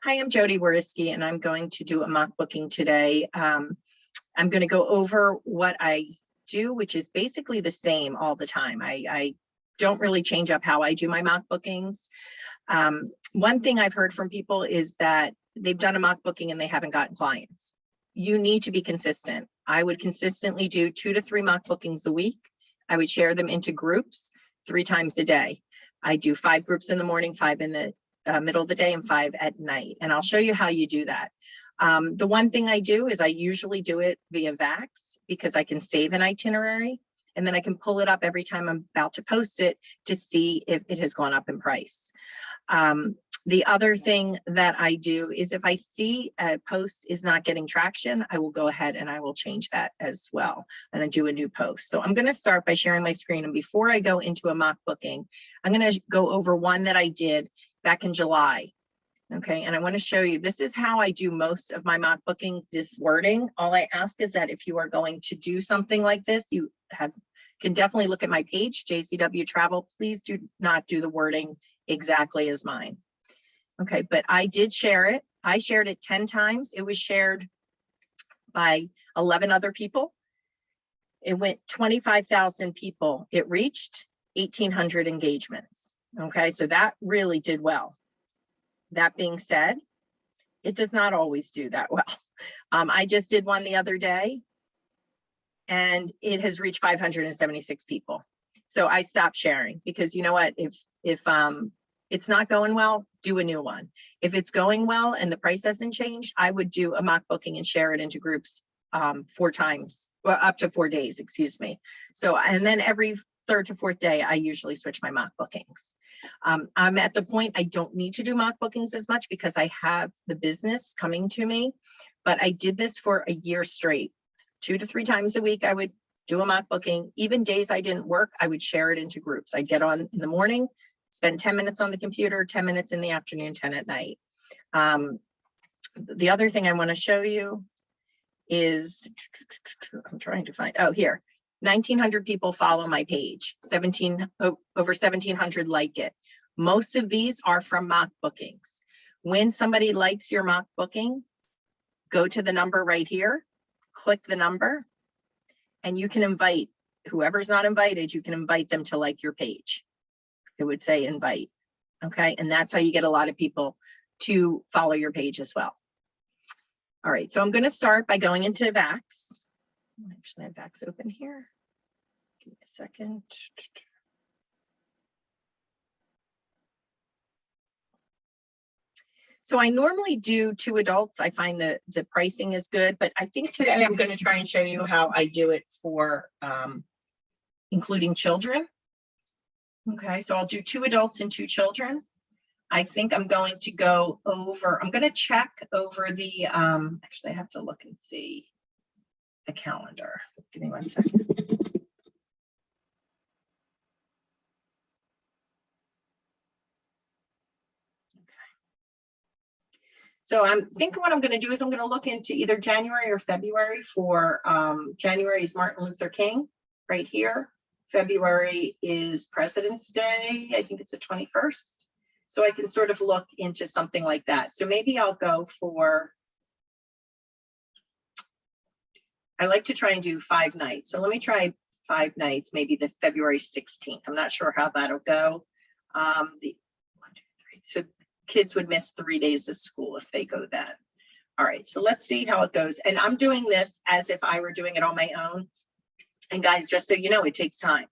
Hi, I'm Jody Wariski, and I'm going to do a mock booking today. I'm going to go over what I do, which is basically the same all the time. I don't really change up how I do my mock bookings. One thing I've heard from people is that they've done a mock booking and they haven't gotten clients. You need to be consistent. I would consistently do 2 to 3 mock bookings a week. I would share them into groups 3 times a day. I do 5 groups in the morning, 5 in the middle of the day, and 5 at night. And I'll show you how you do that. The one thing I do is I usually do it via Vax because I can save an itinerary and then I can pull it up every time I'm about to post it to see if it has gone up in price. The other thing that I do is if I see a post is not getting traction, I will go ahead and I will change that as well and I do a new post. So I'm going to start by sharing my screen. And before I go into a mock booking, I'm going to go over one that I did back in July. Okay, and I want to show you, this is how I do most of my mock bookings, this wording. All I ask is that if you are going to do something like this, you can definitely look at my page, JCW Travel. Please do not do the wording exactly as mine. Okay, but I did share it. I shared it 10 times. It was shared by 11 other people. It went 25,000 people. It reached 1,800 engagements. Okay, so that really did well. That being said, it does not always do that well. I just did one the other day and it has reached 576 people. So I stopped sharing because you know what, if it's not going well, do a new one. If it's going well and the price doesn't change, I would do a mock booking and share it into groups 4 times, well, up to 4 days, excuse me. So, and then every 3rd to 4th day, I usually switch my mock bookings. I'm at the point I don't need to do mock bookings as much because I have the business coming to me, but I did this for a year straight. 2 to 3 times a week, I would do a mock booking. Even days I didn't work, I would share it into groups. I'd get on in the morning, spend 10 minutes on the computer, 10 minutes in the afternoon, 10 at night. The other thing I want to show you is, I'm trying to find, oh, here. 1,900 people follow my page, over 1,700 like it. Most of these are from mock bookings. When somebody likes your mock booking, go to the number right here, click the number, and you can invite whoever's not invited, you can invite them to like your page. It would say invite, okay? And that's how you get a lot of people to follow your page as well. All right, so I'm gonna start by going into Vax. Actually, I have Vax open here. Give me a second. So I normally do 2 adults. I find that the pricing is good, but I think today I'm going to try and show you how I do it for including children. Okay, so I'll do 2 adults and 2 children. I think I'm going to go over, I'm going to check over the, actually I have to look and see the calendar. Give me 1 second. So I'm thinking what I'm going to do is I'm going to look into either January or February for January is Martin Luther King right here. February is President's Day. I think it's the 21st. So I can sort of look into something like that. So maybe I'll go for, I like to try and do 5 nights. So let me try 5 nights, maybe the February 16th. I'm not sure how that'll go. 1, 2, 3. So kids would miss 3 days of school if they go then. All right, so let's see how it goes. And I'm doing this as if I were doing it on my own. And guys, just so you know, it takes time.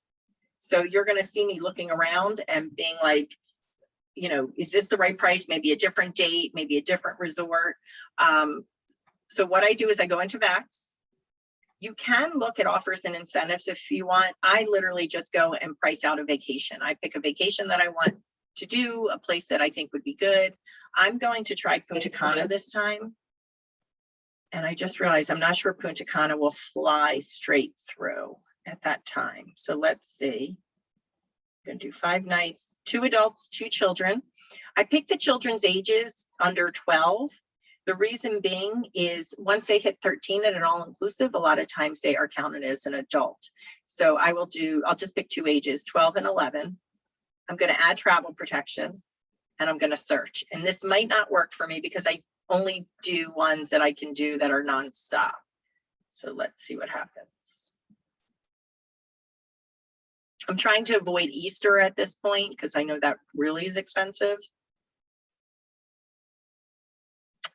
So you're gonna see me looking around and being like, you know, is this the right price? Maybe a different date, maybe a different resort. So what I do is I go into Vax. You can look at offers and incentives if you want. I literally just go and price out a vacation. I pick a vacation that I want to do, a place that I think would be good. I'm going to try Punta Cana this time. And I just realized I'm not sure Punta Cana will fly straight through at that time. So let's see. I'm gonna do 5 nights, 2 adults, 2 children. I picked the children's ages under 12. The reason being is once they hit 13 at an all-inclusive, a lot of times they are counted as an adult. So I'll just pick 2 ages, 12 and 11. I'm going to add travel protection. and I'm going to search. And this might not work for me because I only do ones that I can do that are nonstop. So let's see what happens. I'm trying to avoid Easter at this point because I know that really is expensive.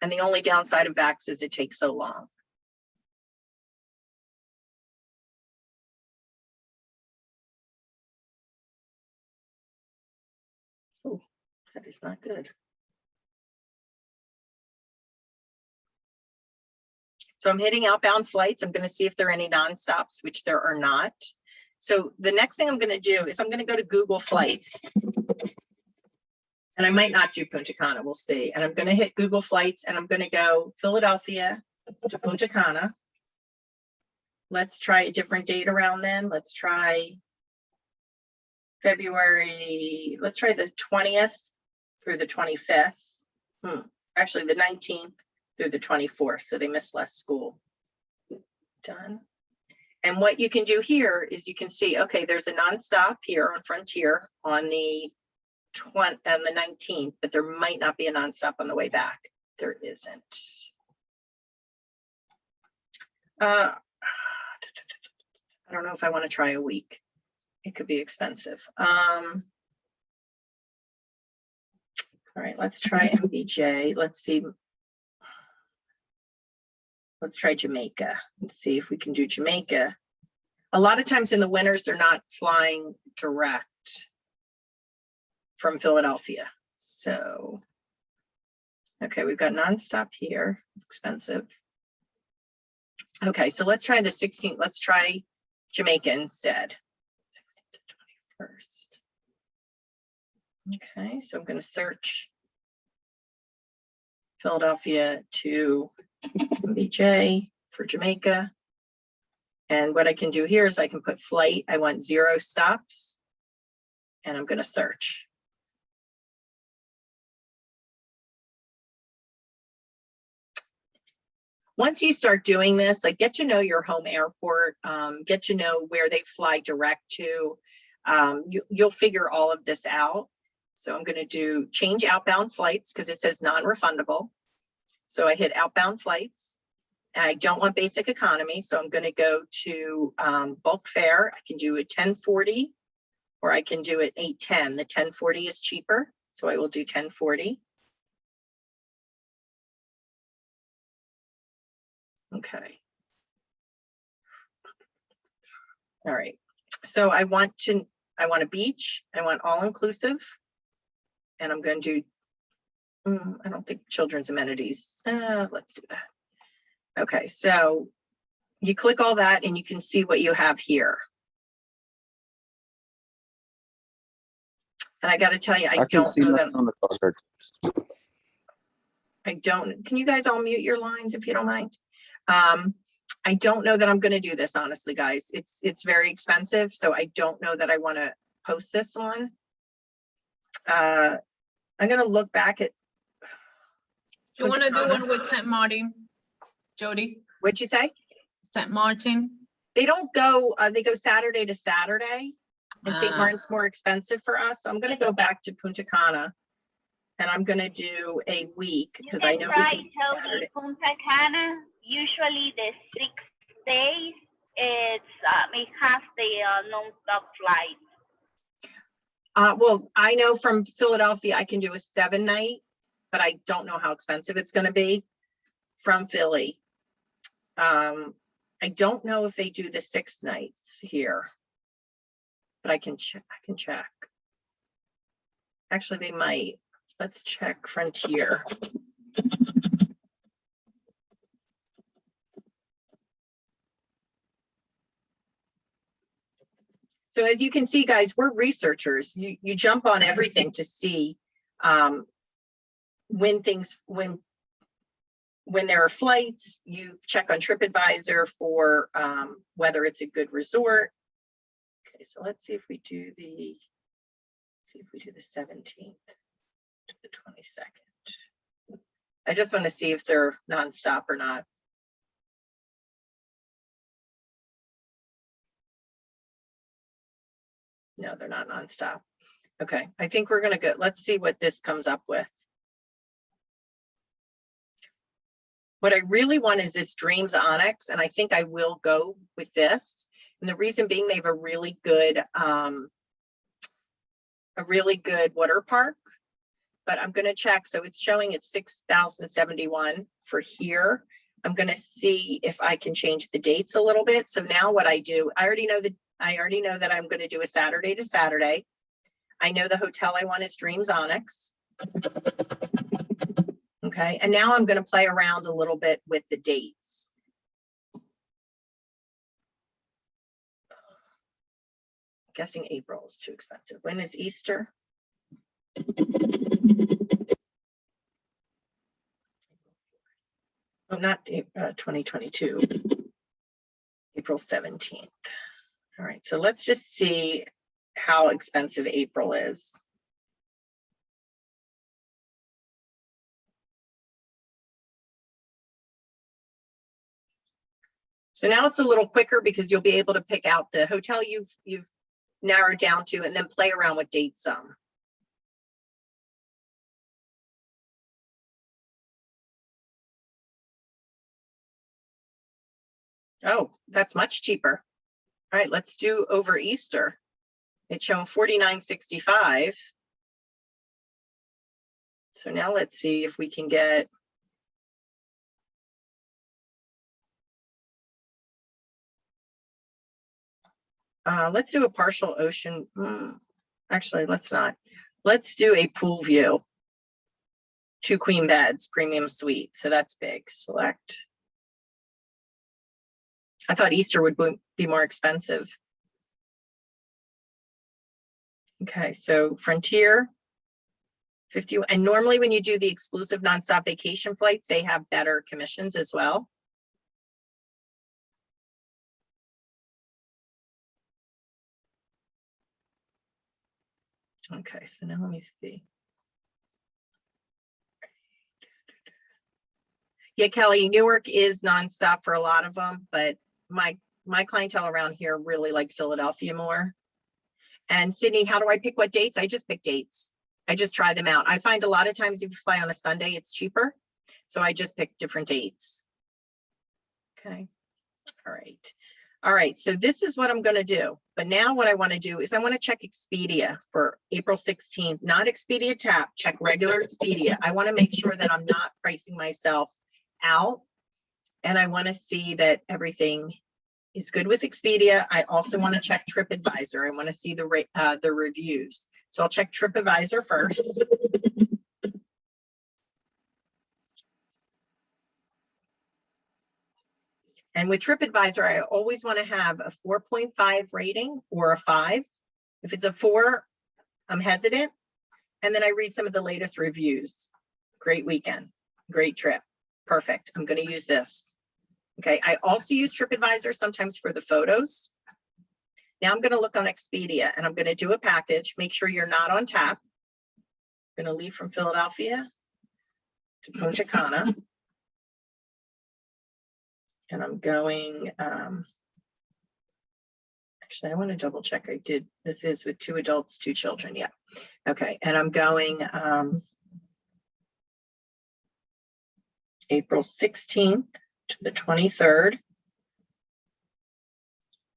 And the only downside of Vax is it takes so long. Oh, that is not good. So I'm hitting outbound flights. I'm going to see if there are any nonstops, which there are not. So the next thing I'm going to do is I'm going to go to Google Flights. And I might not do Punta Cana, we'll see. And I'm going to hit Google Flights and I'm going to go Philadelphia to Punta Cana. Let's try a different date around then. Let's try February, let's try the 20th through the 25th. Actually, the 19th through the 24th. So they missed less school. Done. And what you can do here is you can see, okay, there's a nonstop here on Frontier on the 19th, but there might not be a nonstop on the way back. There isn't. I don't know if I want to try a week. It could be expensive. All right, let's try MBJ. Let's see. Let's try Jamaica and see if we can do Jamaica. A lot of times in the winters, they're not flying direct from Philadelphia. So, okay, we've got nonstop here. It's expensive. Okay, so let's try the 16th. Let's try Jamaica instead. 16th to 21st. Okay, so I'm going to search Philadelphia to MBJ for Jamaica. And what I can do here is I can put flight. I want 0 stops. And I'm going to search. Once you start doing this, like get to know your home airport, get to know where they fly direct to. You'll figure all of this out. So I'm going to do change outbound flights because it says non-refundable. So I hit outbound flights. And I don't want basic economy. So I'm going to go to bulk fare. I can do a 1040 or I can do it 810. The 1040 is cheaper. So I will do 1040. Okay. All right. So I want a beach. I want all inclusive. And I'm going to do, I don't think children's amenities. Let's do that. Okay. So you click all that and you can see what you have here. And I got to tell you, I don't know that on the card. I don't. Can you guys all mute your lines if you don't mind? I don't know that I'm going to do this, honestly, guys. It's very expensive, so I don't know that I want to post this one. I'm going to look back at. You want to do one with St. Martin, Jody? What'd you say? St. Martin. They don't go. They go Saturday to Saturday, and St. Martin's more expensive for us. So I'm going to go back to Punta Cana. And I'm going to do a week because I know we can. Punta Cana, usually the 6 days, it has the non-stop flight. Well, I know from Philadelphia, I can do a 7-night, but I don't know how expensive it's going to be from Philly. I don't know if they do the 6 nights here, but I can check. Actually, they might. Let's check Frontier. So as you can see, guys, we're researchers. You jump on everything to see when there are flights. You check on TripAdvisor for whether it's a good resort. Okay, so let's see if we do the 17th. To the 22nd. I just want to see if they're nonstop or not. No, they're not nonstop. Okay, I think we're gonna go, let's see what this comes up with. What I really want is this Dreams Onyx, and I think I will go with this. And the reason being, they have a really good water park. But I'm going to check. So it's showing it's 6,071 for here. I'm going to see if I can change the dates a little bit. So now what I do, I already know that I'm going to do a Saturday to Saturday. I know the hotel I want is Dreams Onyx. Okay, and now I'm going to play around a little bit with the dates. I'm guessing April is too expensive. When is Easter? Oh, not 2022, April 17th. All right, so let's just see how expensive April is. So now it's a little quicker because you'll be able to pick out the hotel you've narrowed down to and then play around with dates some. Oh, that's much cheaper. All right, let's do over Easter. It's showing $49.65. So now let's see if we can get let's do a partial ocean. Actually, let's not. Let's do a pool view. 2 queen beds, premium suite. So that's big. Select. I thought Easter would be more expensive. Okay, so Frontier 50. And normally when you do the exclusive nonstop vacation flights, they have better commissions as well. Okay, so now let me see. Yeah, Kelly, Newark is nonstop for a lot of them, but my clientele around here really like Philadelphia more. And Sydney, how do I pick what dates? I just pick dates. I just try them out. I find a lot of times if you fly on a Sunday, it's cheaper. So I just pick different dates. Okay, all right. All right, so this is what I'm going to do. But now what I want to do is I want to check Expedia for April 16th, not Expedia Tap, check regular Expedia. I want to make sure that I'm not pricing myself out. And I want to see that everything is good with Expedia. I also want to check TripAdvisor. I want to see the reviews. So I'll check TripAdvisor first. And with TripAdvisor, I always want to have a 4.5 rating or a 5. If it's a 4, I'm hesitant. And then I read some of the latest reviews. Great weekend, great trip, perfect. I'm going to use this. Okay, I also use TripAdvisor sometimes for the photos. Now I'm going to look on Expedia and I'm going to do a package. Make sure you're not on tap. I'm going to leave from Philadelphia to Punta Cana. And I'm going, actually, I want to double check. I did, this is with 2 adults, 2 children. Yeah. Okay. And I'm going April 16th to the 23rd.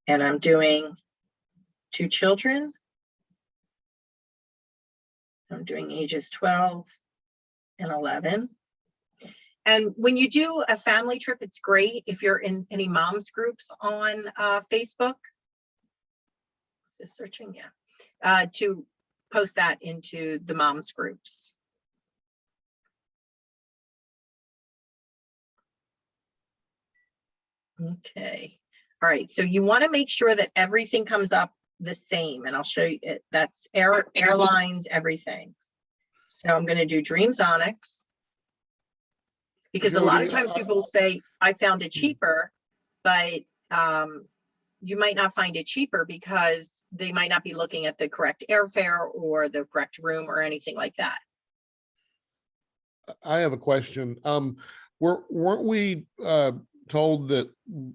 And I'm doing 2 children. I'm doing ages 12 and 11. And when you do a family trip, it's great if you're in any moms groups on Facebook. Is this searching? Yeah. To post that into the moms groups. Okay. All right. So you want to make sure that everything comes up the same. And I'll show you it. That's airlines, everything. So I'm going to do Dreams Onyx. Because a lot of times people say, I found it cheaper, but you might not find it cheaper because they might not be looking at the correct airfare or the correct room or anything like that. I have a question. Weren't we told that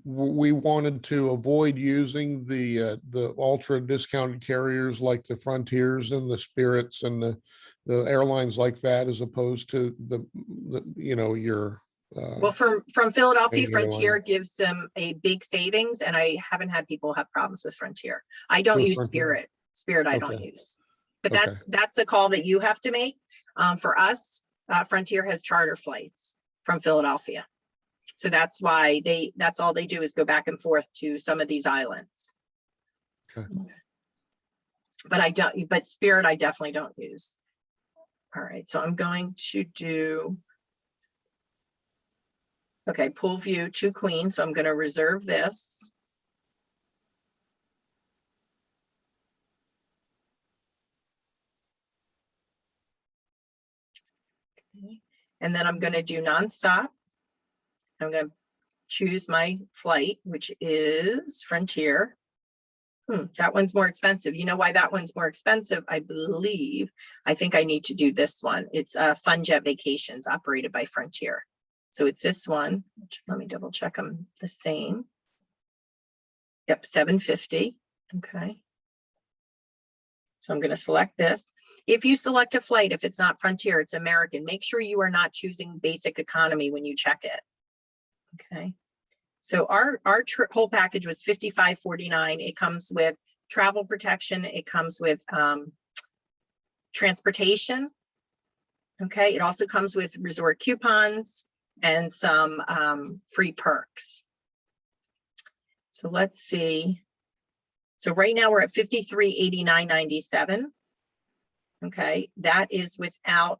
we wanted to avoid using the ultra discounted carriers like the Frontiers and the Spirits and the airlines like that, as opposed to the you know, your Well, from Philadelphia, main Frontier airline. gives them a big savings, and I haven't had people have problems with Frontier. I don't With use Frontier? Spirit I don't Okay. use. But Okay. that's a call that you have to make. For us, Frontier has charter flights from Philadelphia. So that's why that's all they do is go back and forth to some of these islands. Okay. But Spirit I definitely don't use. All right, so I'm going to do, okay, pool view 2 queen. So I'm going to reserve this. Okay. And then I'm going to do nonstop. I'm going to choose my flight, which is Frontier. That one's more expensive. You know why that one's more expensive? I believe, I think I need to do this one. It's Funjet Vacations operated by Frontier. So it's this one. Let me double check them the same. Yep, $750. Okay. So I'm going to select this. If you select a flight, if it's not Frontier, it's American, make sure you are not choosing basic economy when you check it. Okay. So our whole package was $55.49. It comes with travel protection. It comes with transportation. Okay. It also comes with resort coupons and some free perks. So let's see. So right now we're at $53.89.97. Okay, that is without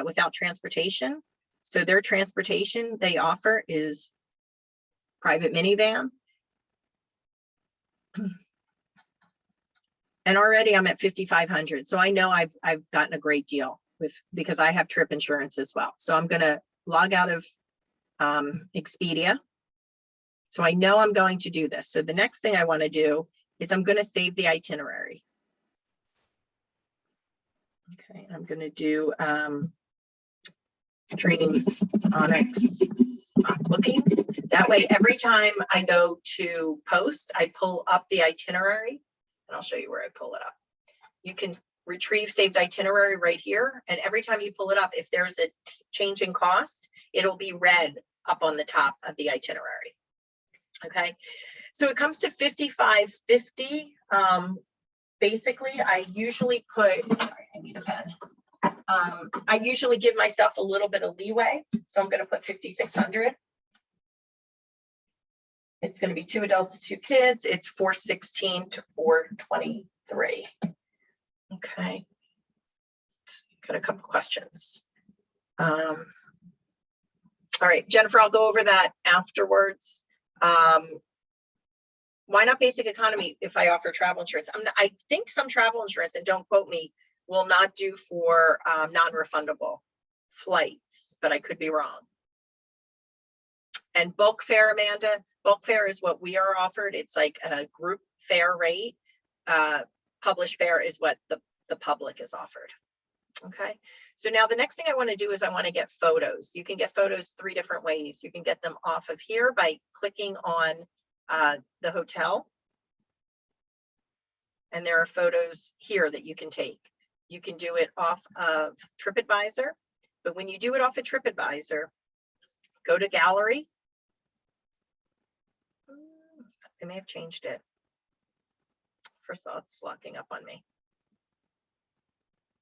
without transportation. So their transportation they offer is private minivan. And already I'm at 5,500. So I know I've gotten a great deal because I have trip insurance as well. So I'm going to log out of Expedia. So I know I'm going to do this. So the next thing I want to do is I'm going to save the itinerary. Okay, I'm going to do Dreams Onyx booking. That way, every time I go to post, I pull up the itinerary, and I'll show you where I pull it up. You can retrieve saved itinerary right here, and every time you pull it up, if there's a change in cost, it'll be red up on the top of the itinerary. Okay, so it comes to $55.50. Basically, I usually put, sorry, I need a pen. I usually give myself a little bit of leeway. So I'm going to put 5,600. It's going to be 2 adults, 2 kids. It's $416 to $423. Okay. Got a couple questions. All right, Jennifer, I'll go over that afterwards. Why not basic economy if I offer travel insurance? I think some travel insurance, and don't quote me, will not do for non-refundable flights, but I could be wrong. And bulk fare, Amanda, bulk fare is what we are offered. It's like a group fare rate. Published fare is what the public is offered. Okay, so now the next thing I want to do is I want to get photos. You can get photos 3 different ways. You can get them off of here by clicking on the hotel. And there are photos here that you can take. You can do it off of TripAdvisor, but when you do it off of TripAdvisor, go to gallery. I may have changed it. First of all, it's locking up on me.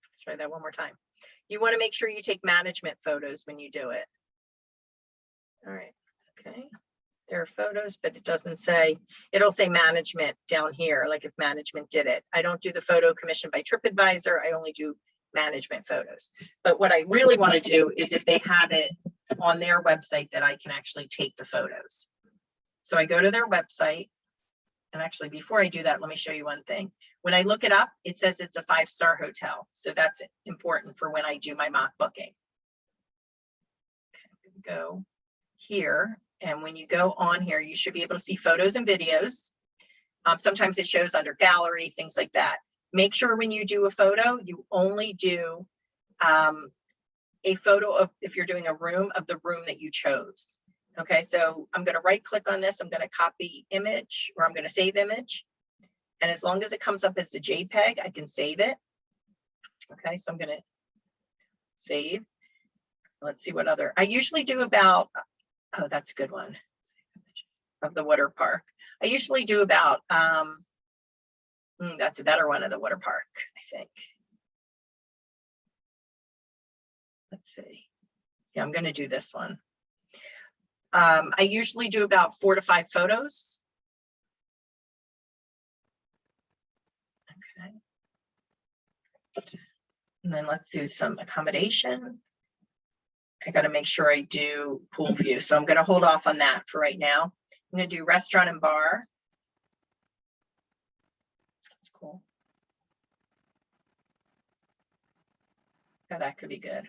Let's try that one more time. You want to make sure you take management photos when you do it. All right, okay. There are photos, but it doesn't say, it'll say management down here, like if management did it. I don't do the photo commissioned by TripAdvisor. I only do management photos. But what I really want to do is if they have it on their website that I can actually take the photos. So I go to their website. And actually, before I do that, let me show you one thing. When I look it up, it says it's a 5-star hotel. So that's important for when I do my mock booking. Okay, go here. And when you go on here, you should be able to see photos and videos. Sometimes it shows under gallery, things like that. Make sure when you do a photo, you only do a photo of, if you're doing a room, of the room that you chose. Okay, so I'm going to right click on this. I'm going to copy image, or I'm going to save image. And as long as it comes up as a JPEG, I can save it. Okay, so I'm going to save. Let's see what other, I usually do about, oh, that's a good one, of the water park. I usually do about, that's a better one of the water park, I think. Let's see. Yeah, I'm going to do this one. I usually do about 4 to 5 photos. Okay. And then let's do some accommodation. I got to make sure I do pool view. So I'm going to hold off on that for right now. I'm going to do restaurant and bar. That's cool. Yeah, that could be good.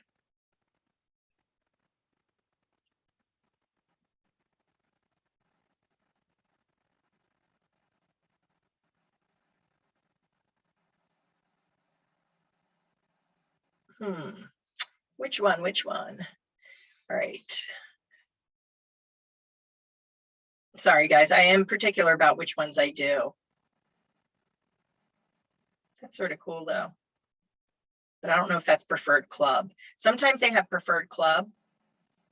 Which one? Which one? All right. Sorry, guys. I am particular about which ones I do. That's sort of cool, though. But I don't know if that's preferred club. Sometimes they have preferred club.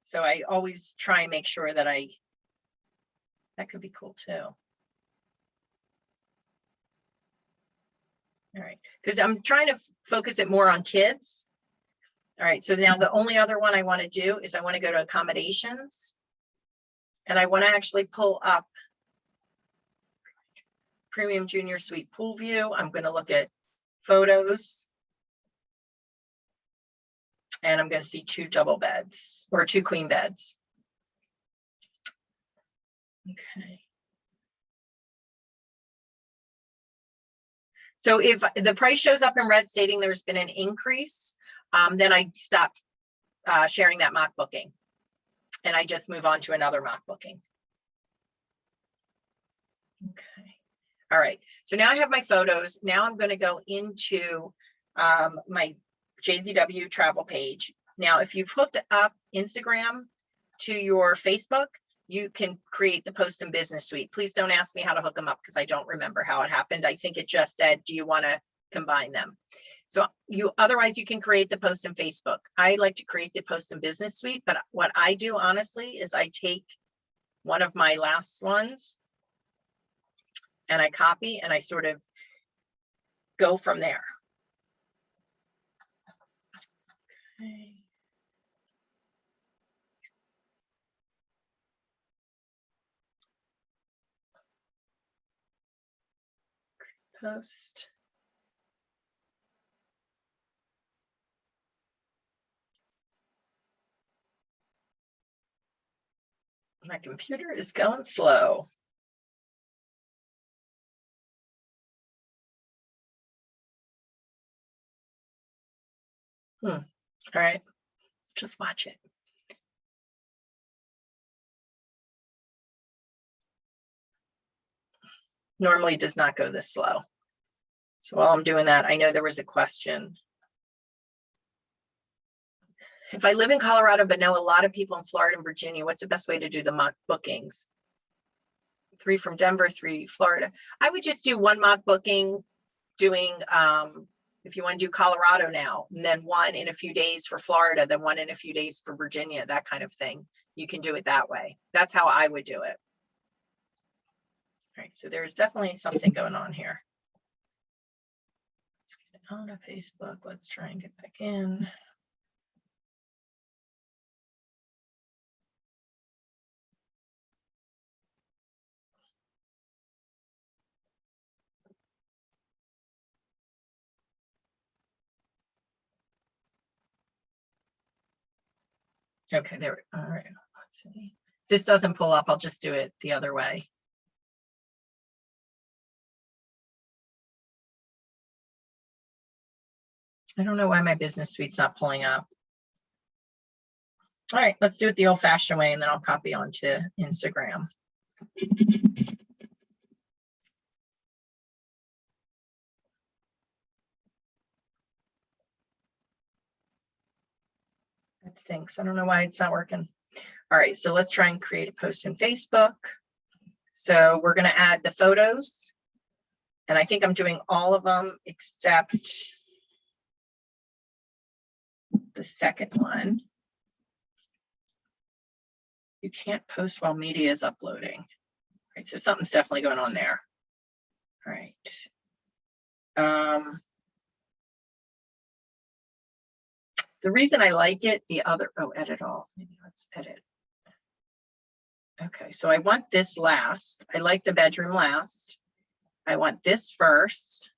So I always try and make sure that that could be cool, too. All right. Because I'm trying to focus it more on kids. All right, so now the only other one I want to do is I want to go to accommodations, and I want to actually pull up premium junior suite pool view. I'm going to look at photos, and I'm going to see 2 double beds or 2 queen beds. Okay. So if the price shows up in red stating there's been an increase, then I stop sharing that mock booking, and I just move on to another mock booking. Okay. All right. So now I have my photos. Now I'm going to go into my JZW travel page. Now, if you've hooked up Instagram to your Facebook, you can create the post and business suite. Please don't ask me how to hook them up because I don't remember how it happened. I think it just said, do you want to combine them? So otherwise you can create the post in Facebook. I like to create the post and business suite, but what I do honestly is I take one of my last ones and I copy and I sort of go from there. Okay. Post. My computer is going slow. All right, just watch it. Normally it does not go this slow. So while I'm doing that, I know there was a question. If I live in Colorado, but know a lot of people in Florida and Virginia, what's the best way to do the mock bookings? 3 from Denver, 3 Florida. I would just do 1 mock booking, doing, if you want to do Colorado now, and then 1 in a few days for Florida, then 1 in a few days for Virginia, that kind of thing. You can do it that way. That's how I would do it. All right, so there's definitely something going on here. Let's get on to Facebook. Let's try and get back in. Okay, there. All right, let's see. If this doesn't pull up, I'll just do it the other way. I don't know why my business suite's not pulling up. All right, let's do it the old-fashioned way, and then I'll copy onto Instagram. That stinks. I don't know why it's not working. All right, so let's try and create a post in Facebook. So we're going to add the photos. And I think I'm doing all of them except the second one. You can't post while media is uploading. Right, so something's definitely going on there. All right. The reason I like it, edit all. Maybe let's edit. Okay, so I want this last. I like the bedroom last. I want this first.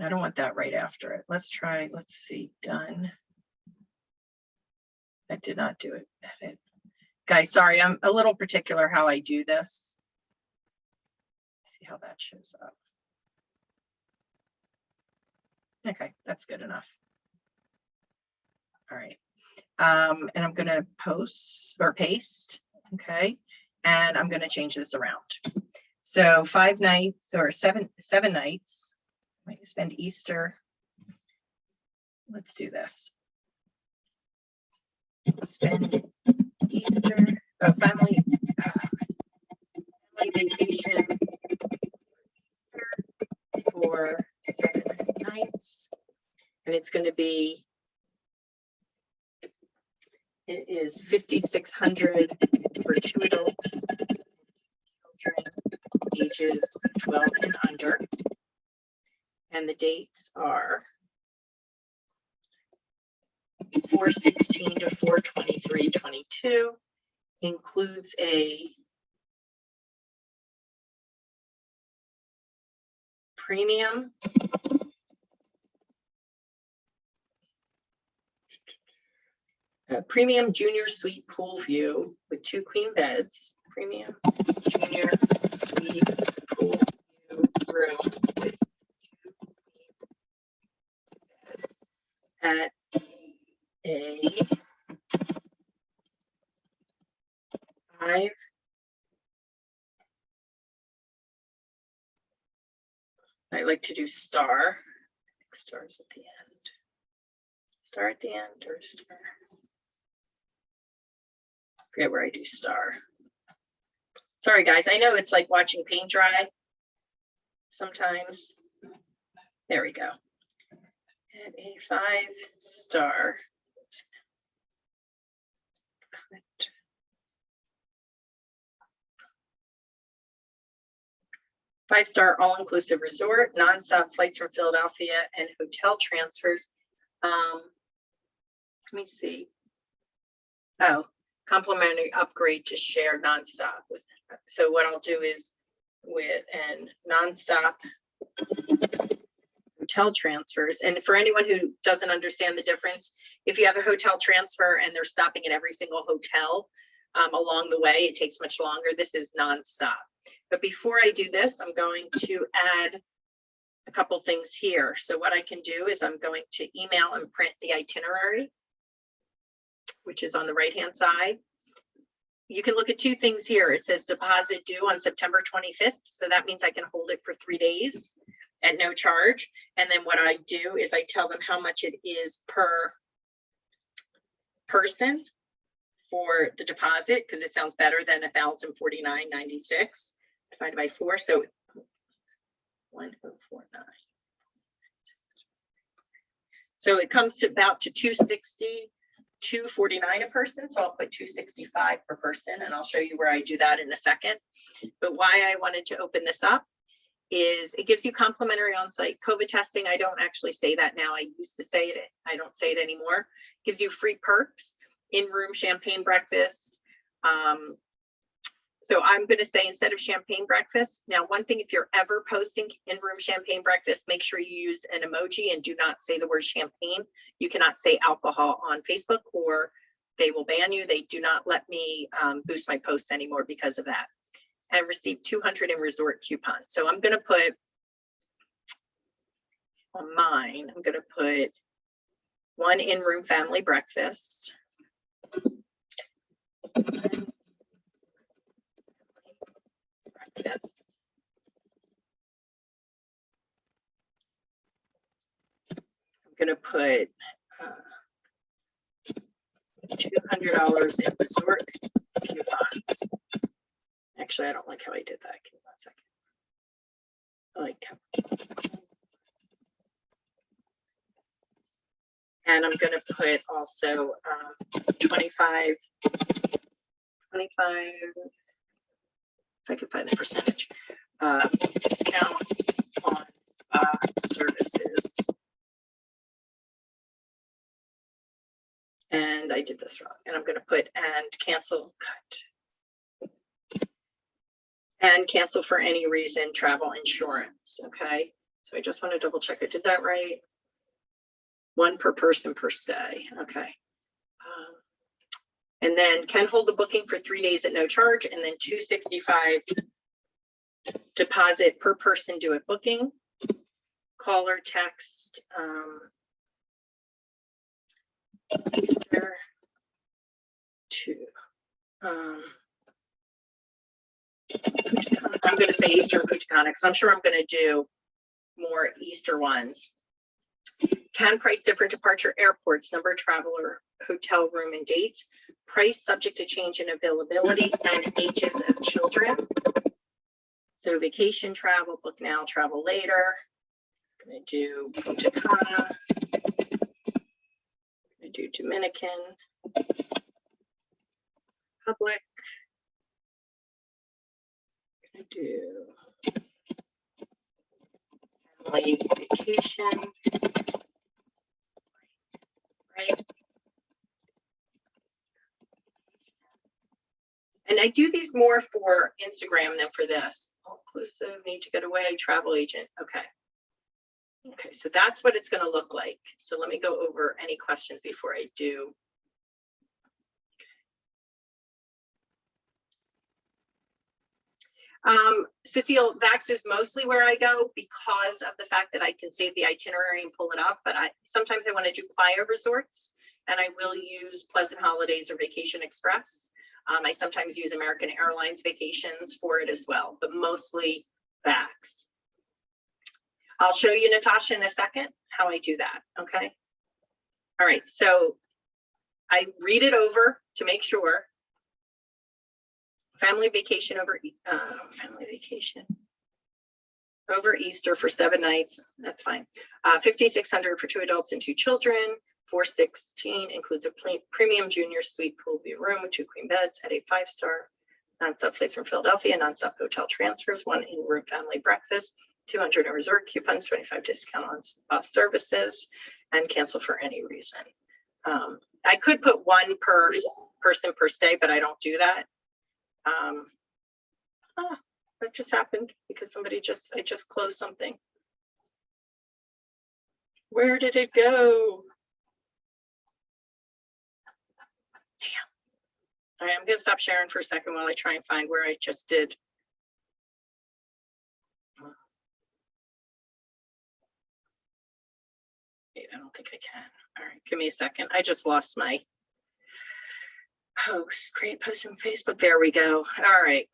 I don't want that right after it. Let's see, done. I did not do it. Edit. Guys, sorry, I'm a little particular how I do this. See how that shows up. Okay, that's good enough. All right. And I'm going to post or paste. Okay. And I'm going to change this around. So 5 nights or seven nights. Might spend Easter. Let's do this. Spend Easter, family vacation for 7 nights. And it's going to be, it is $5,600 for 2 adults, children ages 12 and under. And the dates are 4/16 to 4/23/22. Includes a premium premium junior suite pool view with 2 queen beds. Premium junior suite pool view room with 2 queen beds at a 5. I like to do star. Stars at the end. Star at the end or star? I forget where I do star. Sorry, guys. I know it's like watching paint dry sometimes. There we go. At a 5-star. 5-star all-inclusive resort, nonstop flights from Philadelphia, and hotel transfers. Let me see. Oh, complimentary upgrade to share nonstop with. So what I'll do is with an nonstop hotel transfers. And for anyone who doesn't understand the difference, if you have a hotel transfer and they're stopping at every single hotel along the way, it takes much longer. This is nonstop. But before I do this, I'm going to add a couple things here. So what I can do is I'm going to email and print the itinerary, which is on the right-hand side. You can look at 2 things here. It says deposit due on September 25th. So that means I can hold it for 3 days at no charge. And then what I do is I tell them how much it is per person for the deposit, because it sounds better than $1,049.96 divided by 4. So 1049. So it comes to about to $260, $249 a person. So I'll put $265 per person, and I'll show you where I do that in a second. But why I wanted to open this up is it gives you complimentary on-site COVID testing. I don't actually say that now. I used to say it. I don't say it anymore. Gives you free perks, in-room champagne breakfast. So I'm going to say instead of champagne breakfast. Now, one thing, if you're ever posting in-room champagne breakfast, make sure you use an emoji and do not say the word champagne. You cannot say alcohol on Facebook or they will ban you. They do not let me boost my posts anymore because of that. And receive 200 in resort coupons. So I'm going to put on mine, I'm going to put 1 in-room family breakfast. Breakfast. I'm going to put $200 in resort coupons. Actually, I don't like how I did that. Give me 1 second. I like how. And I'm going to put also 25, if I could find the percentage, discount on services. And I did this wrong. And I'm going to put and cancel, cut. And cancel for any reason, travel insurance. Okay. So I just want to double check I did that right. 1 per person per stay. Okay. And then can hold the booking for 3 days at no charge, and then $265 deposit per person due at booking. Call or text Easter to I'm going to say Easter Punta because I'm sure I'm going to do more Easter ones. Can price different departure airports, number of traveler, hotel room and dates, price subject to change in availability and ages of children. So vacation travel, book now, travel later. I'm going to do Punta Cana. I'm going to do Dominican Republic. I'm going to do family vacation. Right. And I do these more for Instagram than for this. All inclusive, need to get away, travel agent. Okay. Okay, so that's what it's going to look like. So let me go over any questions before I do. Cecile, Vax is mostly where I go because of the fact that I can save the itinerary and pull it up, but sometimes I want to do Playa resorts and I will use Pleasant Holidays or Vacation Express. I sometimes use American Airlines vacations for it as well, but mostly Vax. I'll show you, Natasha, in a second how I do that, okay? All right, so I read it over to make sure. Family vacation over Easter for 7 nights. That's fine. $5,600 for 2 adults and 2 children. $416 includes a premium junior suite pool view room with 2 queen beds at a 5-star. Non-stop flights from Philadelphia, non-stop hotel transfers, 1 in-room family breakfast, 200 in resort coupons, 25 discount on spa services, and cancel for any reason. I could put 1 per person per stay, but I don't do that. That just happened because I just closed something. Where did it go? Damn. All right, I'm gonna stop sharing for a second while I try and find where I just did. Wait, I don't think I can. All right, give me a second. I just lost my post. Create post on Facebook. There we go. All right.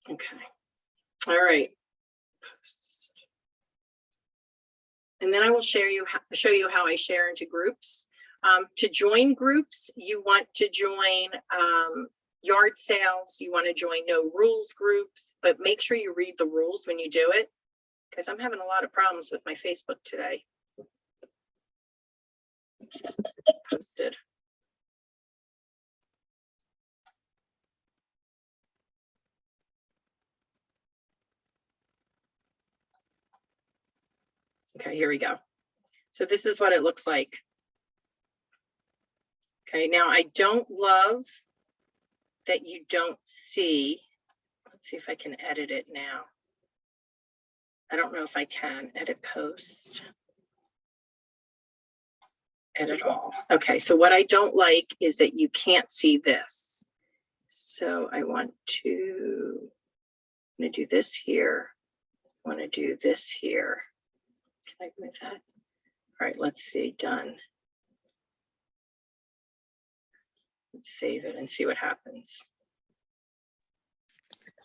Okay. All right. Post. And then I will show you how I share into groups. To join groups, you want to join yard sales, you want to join no rules groups, but make sure you read the rules when you do it, because I'm having a lot of problems with my Facebook today. Posted. Okay, here we go. So this is what it looks like. Okay, now I don't love that you don't see. Let's see if I can edit it now. I don't know if I can edit post. Edit all. Okay, so what I don't like is that you can't see this. So I want to, I'm gonna do this here. I want to do this here. Can I move that? All right, let's see, done. Let's save it and see what happens.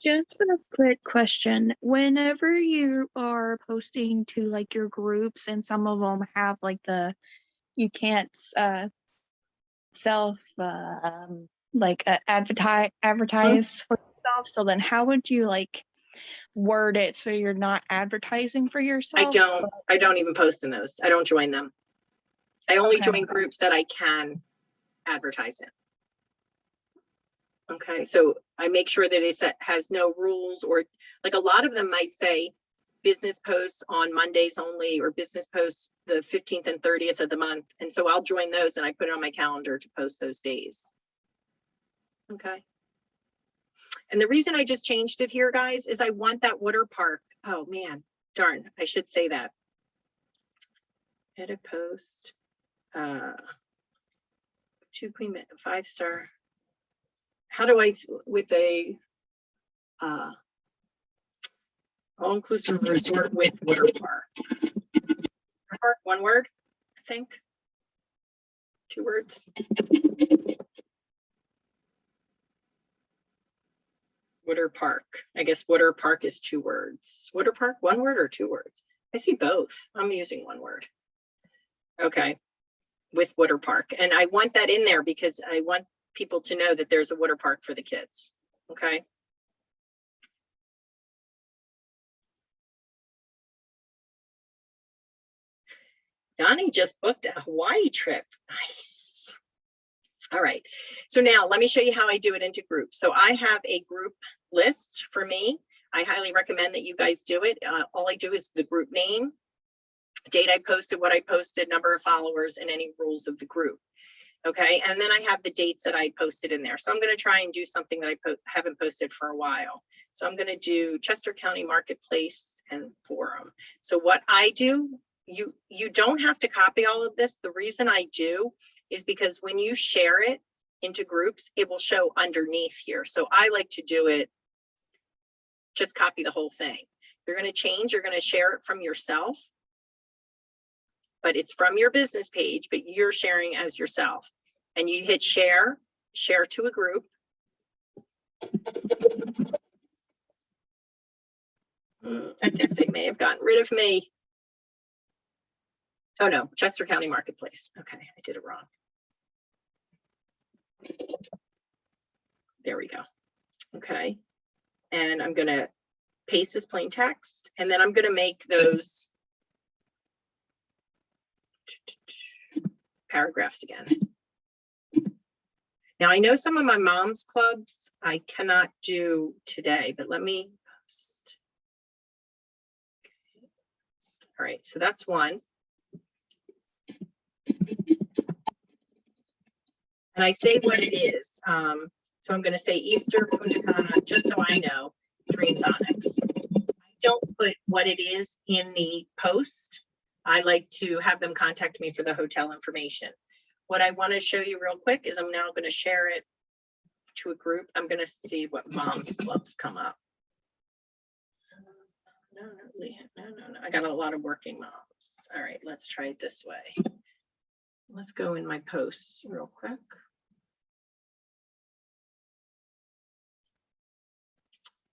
Just a quick question. Whenever you are posting to like your groups and some of them have like you can't self advertise for yourself. So then how would you like word it so you're not advertising for yourself? I don't even post in those. I don't join them. I only Okay. join groups that I can advertise in. Okay, so I make sure that it has no rules, or like a lot of them might say business posts on Mondays only, or business posts the 15th and 30th of the month. And so I'll join those and I put it on my calendar to post those days. Okay. And the reason I just changed it here, guys, is I want that water park. Oh man, darn, I should say that. Edit post, 5-star. How do I, with a all-inclusive resort with water park? Park, one word, I think. 2 words. Water park. I guess water park is 2 words. Water park, 1 word or 2 words? I see both. I'm using 1 word. Okay, with water park. And I want that in there because I want people to know that there's a water park for the kids. Okay. Donnie just booked a Hawaii trip. Nice. All right. So now let me show you how I do it into groups. So I have a group list for me. I highly recommend that you guys do it. All I do is the group name, date I posted, what I posted, number of followers, and any rules of the group. Okay, and then I have the dates that I posted in there. So I'm going to try and do something that I haven't posted for a while. So I'm going to do Chester County Marketplace and Forum. So what I do, you don't have to copy all of this. The reason I do is because when you share it into groups, it will show underneath here. So I like to do it, just copy the whole thing. You're going to change, you're going to share it from yourself, but it's from your business page, but you're sharing as yourself. And you hit share, share to a group. I guess they may have gotten rid of me. Oh no, Chester County Marketplace. Okay, I did it wrong. There we go. Okay, and I'm gonna paste this plain text, and then I'm gonna make those paragraphs again. Now I know some of my mom's clubs I cannot do today, but let me post. Okay. All right, so that's one. And I say what it is. So I'm going to say Easter Punta Cana, just so I know, Dreams Onyx. I don't put what it is in the post. I like to have them contact me for the hotel information. What I want to show you real quick is I'm now going to share it to a group. I'm going to see what mom's clubs come up. No, I got a lot of working moms. All right, let's try it this way. Let's go in my posts real quick.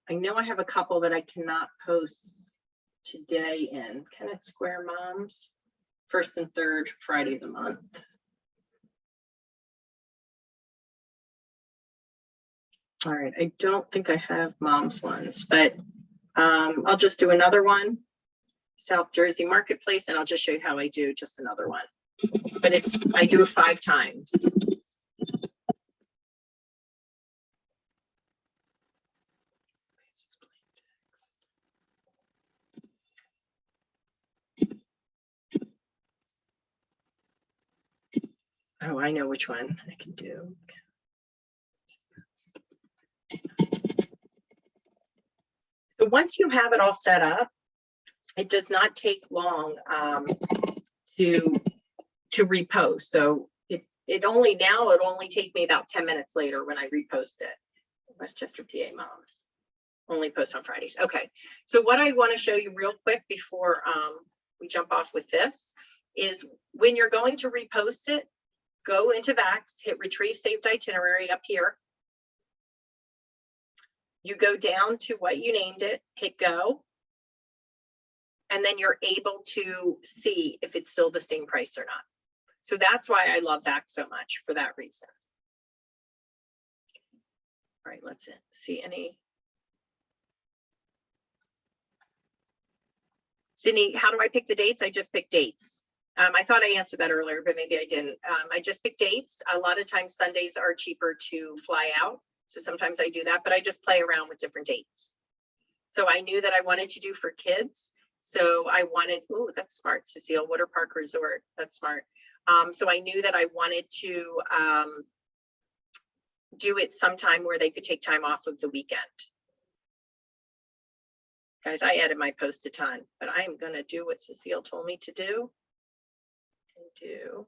I know I have a couple that I cannot post today in Kennett Square Moms, 1st and 3rd Friday of the month. All right, I don't think I have mom's ones, but I'll just do another one, South Jersey Marketplace, and I'll just show you how I do just another one. But I do it 5 times. Oh, I know which one I can do. So once you have it all set up, it does not take long to repost. So it only take me about 10 minutes later when I repost it. Westchester, PA Moms only post on Fridays. Okay, so what I want to show you real quick before we jump off with this is when you're going to repost it, go into VAX, hit retrieve saved itinerary up here. You go down to what you named it, hit go. And then you're able to see if it's still the same price or not. So that's why I love that so much, for that reason. All right, let's see any. Sydney, how do I pick the dates? I just pick dates. I thought I answered that earlier, but maybe I didn't. I just pick dates. A lot of times Sundays are cheaper to fly out. So sometimes I do that, but I just play around with different dates. So I knew that I wanted to do for kids. So I wanted, oh, that's smart, Cecile, Water Park Resort, that's smart. So I knew that I wanted to do it sometime where they could take time off of the weekend. Guys, I added my post a ton, but I am gonna do what Cecile told me to do. And do.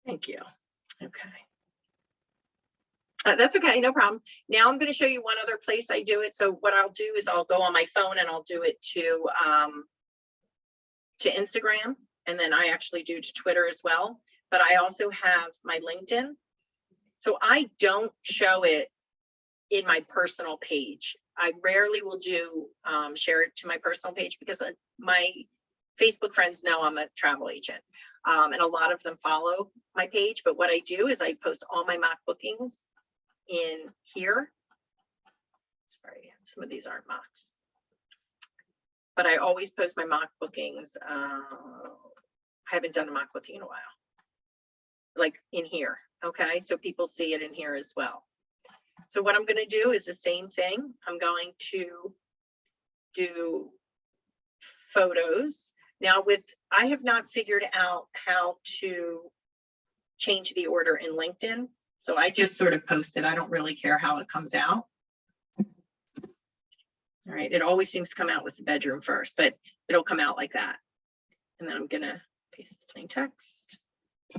Thank you, okay. That's okay, no problem. Now I'm going to show you one other place I do it. So what I'll do is I'll go on my phone and I'll do it to Instagram, and then I actually do to Twitter as well. But I also have my LinkedIn. So I don't show it in my personal page. I rarely will do share it to my personal page because my Facebook friends know I'm a travel agent, and a lot of them follow my page. But what I do is I post all my mock bookings in here. Sorry, some of these aren't mocks, but I always post my mock bookings. I haven't done a mock booking in a while, like in here. Okay, so people see it in here as well. So what I'm going to do is the same thing. I'm going to do photos. Now I have not figured out how to change the order in LinkedIn. So I just sort of post it. I don't really care how it comes out. All right, it always seems to come out with the bedroom first, but it'll come out like that. And then I'm gonna paste plain text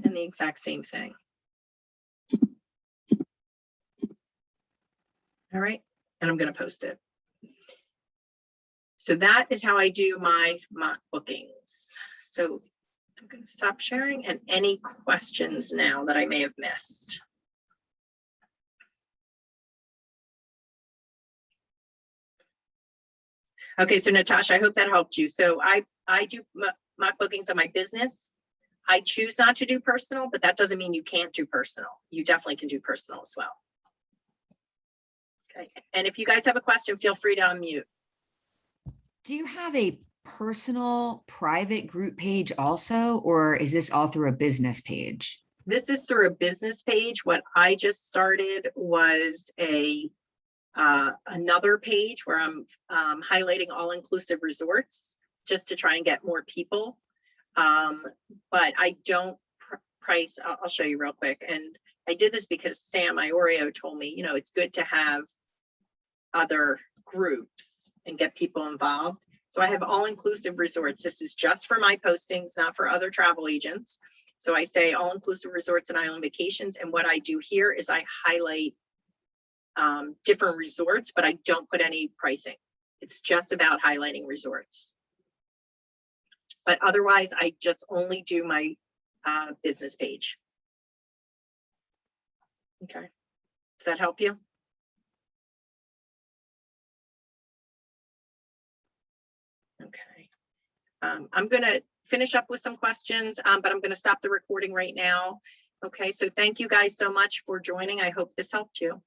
and the exact same thing. All right, and I'm gonna post it. So that is how I do my mock bookings. So I'm gonna stop sharing, and any questions now that I may have missed. Okay, so Natasha, I hope that helped you. So I do mock bookings on my business. I choose not to do personal, but that doesn't mean you can't do personal. You definitely can do personal as well. Okay, and if you guys have a question, feel free to unmute. Do you have a personal private group page also, or is this all through a business page? This is through a business page. What I just started was another page where I'm highlighting all-inclusive resorts just to try and get more people. But I don't price, I'll show you real quick. And I did this because Sam Iorio told me, you know, it's good to have other groups and get people involved. So I have all-inclusive resorts. This is just for my postings, not for other travel agents. So I say all-inclusive resorts and island vacations. And what I do here is I highlight different resorts, but I don't put any pricing. It's just about highlighting resorts. But otherwise, I just only do my business page. Okay, does that help you? Okay, I'm gonna finish up with some questions, but I'm gonna stop the recording right now. Okay, so thank you guys so much for joining. I hope this helped you.